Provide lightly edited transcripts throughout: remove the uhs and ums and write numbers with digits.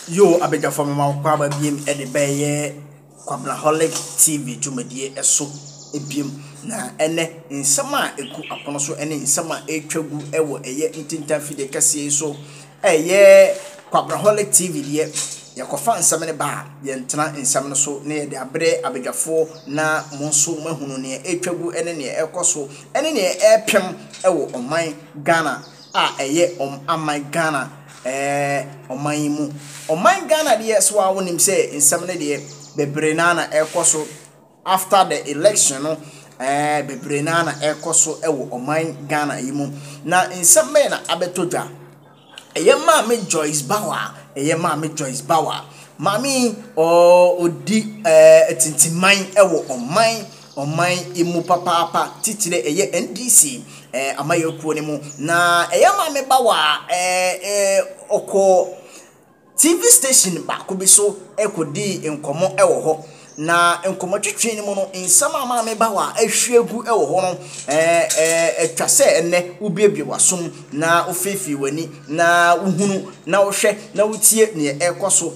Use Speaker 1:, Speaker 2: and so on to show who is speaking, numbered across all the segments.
Speaker 1: Yo, abega from my kwaba biem e de beye Kwabraholic TV dwumadie eso ebiem na ene nsema eku apono so ene nsema etwagu ewo eye ntinta fide kase so eye Kwabraholic TV de yakofa nsema ne ba ye ntena nsema no so na ye de abre abegafo na monso mahunu ne etwagu ene ne ekoso ene ne epem ewo oman Ghana eye aman Ghana oman Ghana de so a wonim say nsem ne de bebrenana ekoso after the election no bebrenana ekoso ewo oman Ghana yimu na nsem me na abetodwa eye ma me Joyce Bauer mami odi etintiman ewo oman imu papa titire eye NDC amayokuo ne mu na eyama me bawa oko TV station ba ko bi so ekodi enkomo ewo ho na enkomo twetwe ne mu no nsama ama me bawa ahwegu ewo ho no etwase enne ubiebie wasom na ofefi wani na uhunu na wohwe na wotie ne ekoso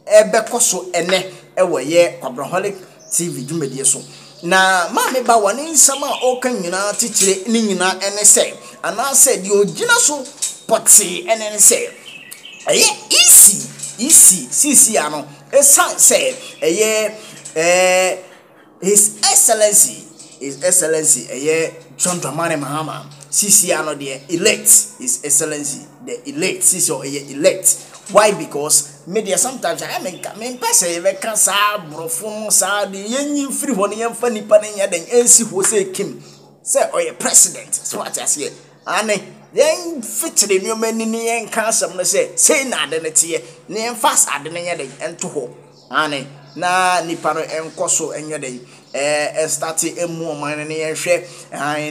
Speaker 1: ebekoso enne ewo ye Kwabraholic TV dwumadie so na ma me ba wani nsama oka nyina titire ni nyina ene se ana se di ogina so poti ene se eye isi ano esan se eye his excellency eye John Dramani Mahama sisi ano de elect his excellency the elect sisi o eye elect. Why? Because media sometimes I mean person we can say brofo sa de yen free ho ne yen fa nipa ne nya den ensi ho say Kim say oye president so what I say ane yen fitire no mani ne yen ka asem no say na de ne tie ne yen fast ade ne nya den ento ho ane na nipa no enkoso enye den start emu oman ne yen hwe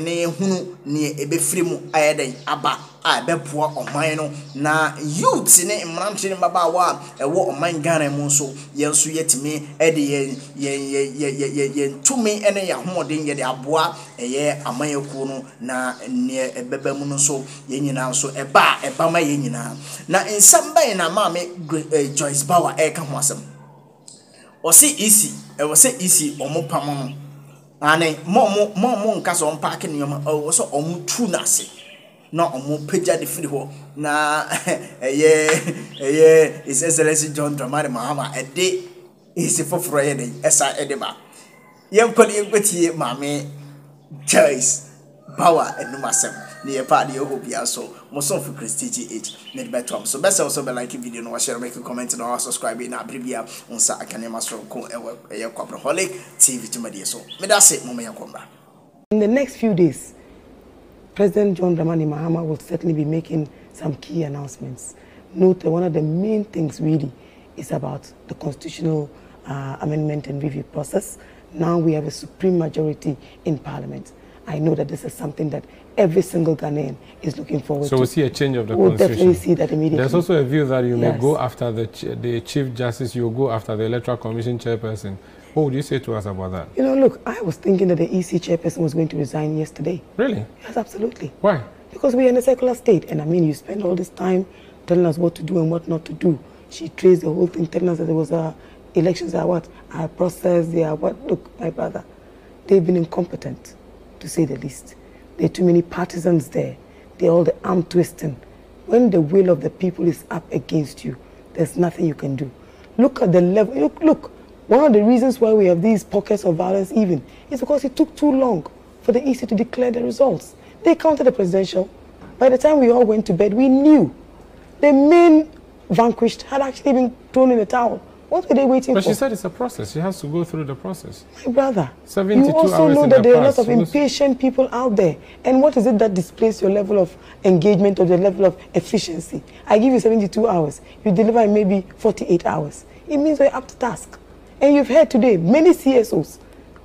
Speaker 1: ne hunu ne ebefiri mu ayeden aba beboa oman no na youth ne mranche ne baba wa ewo oman Ghana mu so yenso yetimi ede ye tumi ene ya homoden ye de aboa eye amayeku no na ne ebeba mu no so yenyina so eba ma yenyina na nsamba na maame Joyce Bauer ka ho asem o se isi omopam no ane mo nka so park ne yoma o so omutu na se na omo peja de free ho na His Excellency John Dramani Mahama ede isi foforo ye den esa edeba yenkwati maame Joyce Bauer enumasem ne ye pa de obia so mo so for Prestige Age ne be tom so best also be like video no share make a comment and subscribe na abribia unsa akanema so ko e Kwabraholic TV tumadi so me da say mo me yakomba.
Speaker 2: In the next few days, President John Dramani Mahama will certainly be making some key announcements. Note that one of the main things really is about the constitutional amendment and review process. Now we have a supreme majority in Parliament. I know that this is something that every single Ghanaian is looking forward to.
Speaker 3: So we'll see a change of the
Speaker 2: we'll
Speaker 3: constitution.
Speaker 2: Definitely see that immediately.
Speaker 3: There's also a view that you may go after the Chief Justice, you will go after the Electoral Commission chairperson. What would you say to us about that?
Speaker 2: You know, look, I was thinking that the EC chairperson was going to resign yesterday.
Speaker 3: Really?
Speaker 2: Yes, absolutely.
Speaker 3: Why?
Speaker 2: Because we are in a secular state, and I mean, you spend all this time telling us what to do and what not to do. She traced the whole thing, telling us that there was elections are what? Are processed, they are what? Look, my brother, they've been incompetent, to say the least. There are too many partisans there. They're all the arm twisting. When the will of the people is up against you, there's nothing you can do. Look at the level, look. One of the reasons why we have these pockets of violence even is because it took too long for the EC to declare the results. They counted the presidential. By the time we all went to bed, we knew the main vanquished had actually been thrown in the towel. What were they waiting for?
Speaker 3: But she said it's a process. She has to go through the process.
Speaker 2: My brother,
Speaker 3: 72
Speaker 2: you also
Speaker 3: hours
Speaker 2: know
Speaker 3: in
Speaker 2: that
Speaker 3: the
Speaker 2: there are a lot
Speaker 3: past.
Speaker 2: of impatient people out there. And what is it that displays your level of engagement or the level of efficiency? I give you 72 hours. You deliver in maybe 48 hours. It means you're up to task. And you've heard today many CSOs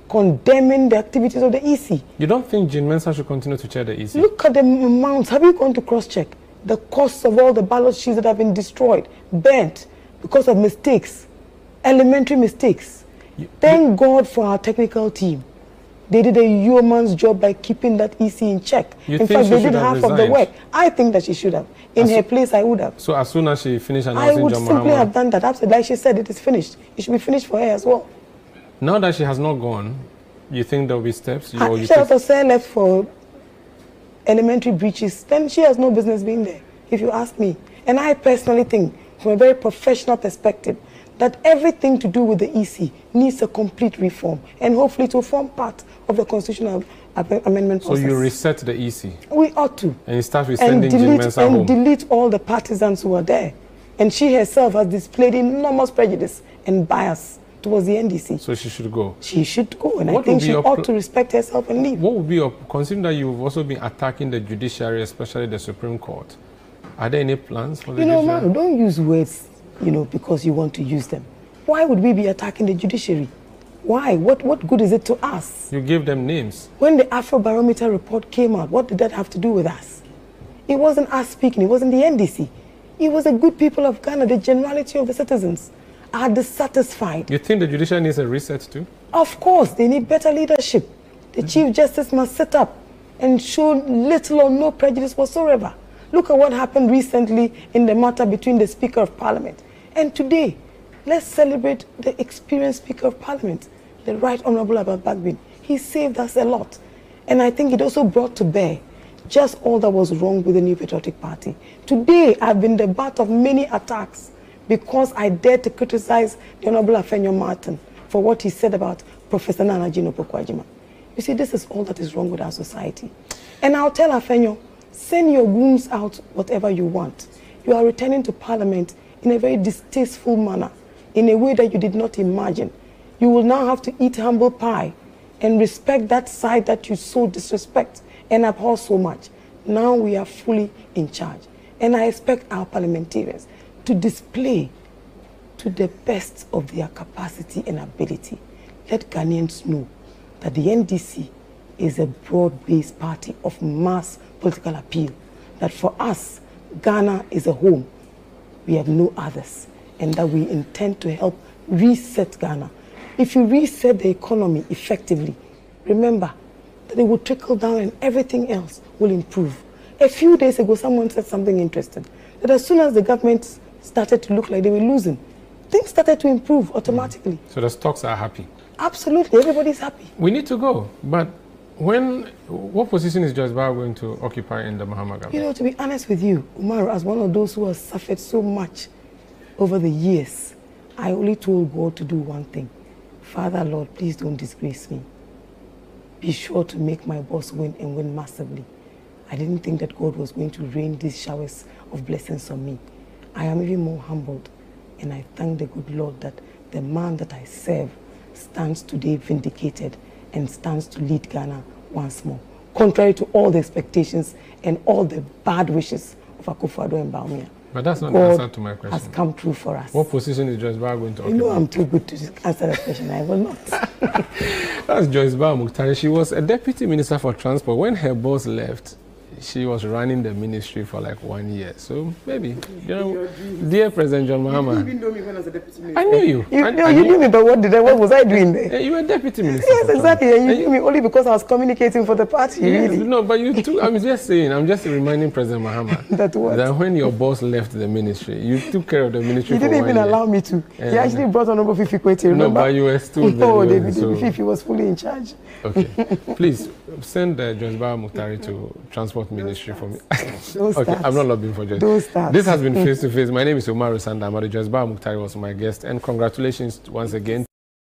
Speaker 2: condemning the activities of the EC.
Speaker 3: You don't think Jean Mensa should continue to chair the EC?
Speaker 2: Look at the amounts. Have you gone to cross-check the costs of all the ballot sheets that have been destroyed, burnt, because of mistakes, elementary mistakes? Thank God for our technical team. They did a yeoman's job by keeping that EC in check. In fact, they did half of the work. I think that she should have. In her place, I would have.
Speaker 3: So as soon as she finished announcing
Speaker 2: I would simply have done that. Absolutely. Like she said, it is finished. It should be finished for her as well.
Speaker 3: Now that she has not gone, you think there will be steps?
Speaker 2: She also said left for elementary breaches, then she has no business being there, if you ask me. And I personally think, from a very professional perspective, that everything to do with the EC needs a complete reform, and hopefully to form part of the constitutional amendment process.
Speaker 3: So you reset the EC?
Speaker 2: We ought to.
Speaker 3: And you start with sending Jean Mensa home?
Speaker 2: And delete all the partisans who are there. And she herself has displayed enormous prejudice and bias towards the NDC.
Speaker 3: So she should go?
Speaker 2: She should go, and I think she ought to respect herself and leave.
Speaker 3: What would be your, considering that you've also been attacking the judiciary, especially the Supreme Court, are there any plans for the judiciary?
Speaker 2: Manu, don't use words, because you want to use them. Why would we be attacking the judiciary? Why? What good is it to us?
Speaker 3: You gave them names.
Speaker 2: When the Afrobarometer report came out, what did that have to do with us? It wasn't us speaking, it wasn't the NDC. It was the good people of Ghana, the generality of the citizens are dissatisfied.
Speaker 3: You think the judiciary needs a reset too?
Speaker 2: Of course, they need better leadership. The Chief Justice must sit up and show little or no prejudice whatsoever. Look at what happened recently in the matter between the Speaker of Parliament. And today, let's celebrate the experienced Speaker of Parliament, the Right Honourable Abba Bagbin. He saved us a lot. And I think it also brought to bear just all that was wrong with the New Patriotic Party. Today, I've been the butt of many attacks because I dared to criticize the Honourable Afenyo Martin for what he said about Professor Nana Jino Pokwajima. You see, this is all that is wrong with our society. And I'll tell Afenyo, send your goons out whatever you want. You are returning to Parliament in a very distasteful manner, in a way that you did not imagine. You will now have to eat humble pie and respect that side that you so disrespect and abhor so much. Now we are fully in charge. And I expect our parliamentarians to display to the best of their capacity and ability. Let Ghanaians know that the NDC is a broad-based party of mass political appeal. That for us, Ghana is a home. We have no others. And that we intend to help reset Ghana. If you reset the economy effectively, remember that it will trickle down and everything else will improve. A few days ago, someone said something interesting, that as soon as the government started to look like they were losing, things started to improve automatically.
Speaker 3: So the stocks are happy?
Speaker 2: Absolutely, everybody's happy.
Speaker 3: We need to go, but what position is Joyce Bawuah going to occupy in the Mahama government?
Speaker 2: To be honest with you, Umaru, as one of those who have suffered so much over the years, I only told God to do one thing. Father, Lord, please don't disgrace me. Be sure to make my boss win and win massively. I didn't think that God was going to rain these showers of blessings on me. I am even more humbled, and I thank the good Lord that the man that I serve stands today vindicated and stands to lead Ghana once more, contrary to all the expectations and all the bad wishes of Akufo-Addo and Bawumia.
Speaker 3: But that's not the answer to my question.
Speaker 2: Has come true for us.
Speaker 3: What position is Joyce Bawuah going to occupy?
Speaker 2: I'm too good to answer that question. I will not.
Speaker 3: That's Joyce Bawuah Muktari. She was a deputy minister for transport. When her boss left, she was running the ministry for like 1 year. So maybe, dear President John Mahama.
Speaker 2: You didn't know me when I was a deputy minister.
Speaker 3: I knew you.
Speaker 2: You knew me, but what was I doing there?
Speaker 3: You were a deputy minister.
Speaker 2: Yes, exactly. And you knew me only because I was communicating for the party.
Speaker 3: Yes,
Speaker 2: really.
Speaker 3: No, but you took, I'm just saying, I'm just reminding President Mahama
Speaker 2: that
Speaker 3: when your boss left the ministry, you took care of the ministry for 1 year.
Speaker 2: He didn't even allow me to. He actually brought Honorable Fifi Kwete, remember?
Speaker 3: No, but you were still there.
Speaker 2: No, David Fifi was fully in charge.
Speaker 3: Okay. Please, send Joyce Bawuah Muktari to Transport Ministry for me.
Speaker 2: Okay,
Speaker 3: I'm not lobbying for Joyce. This has been Face to Face. My name is Umaru Sanda. Joyce Bawuah Muktari was my guest. And congratulations once again.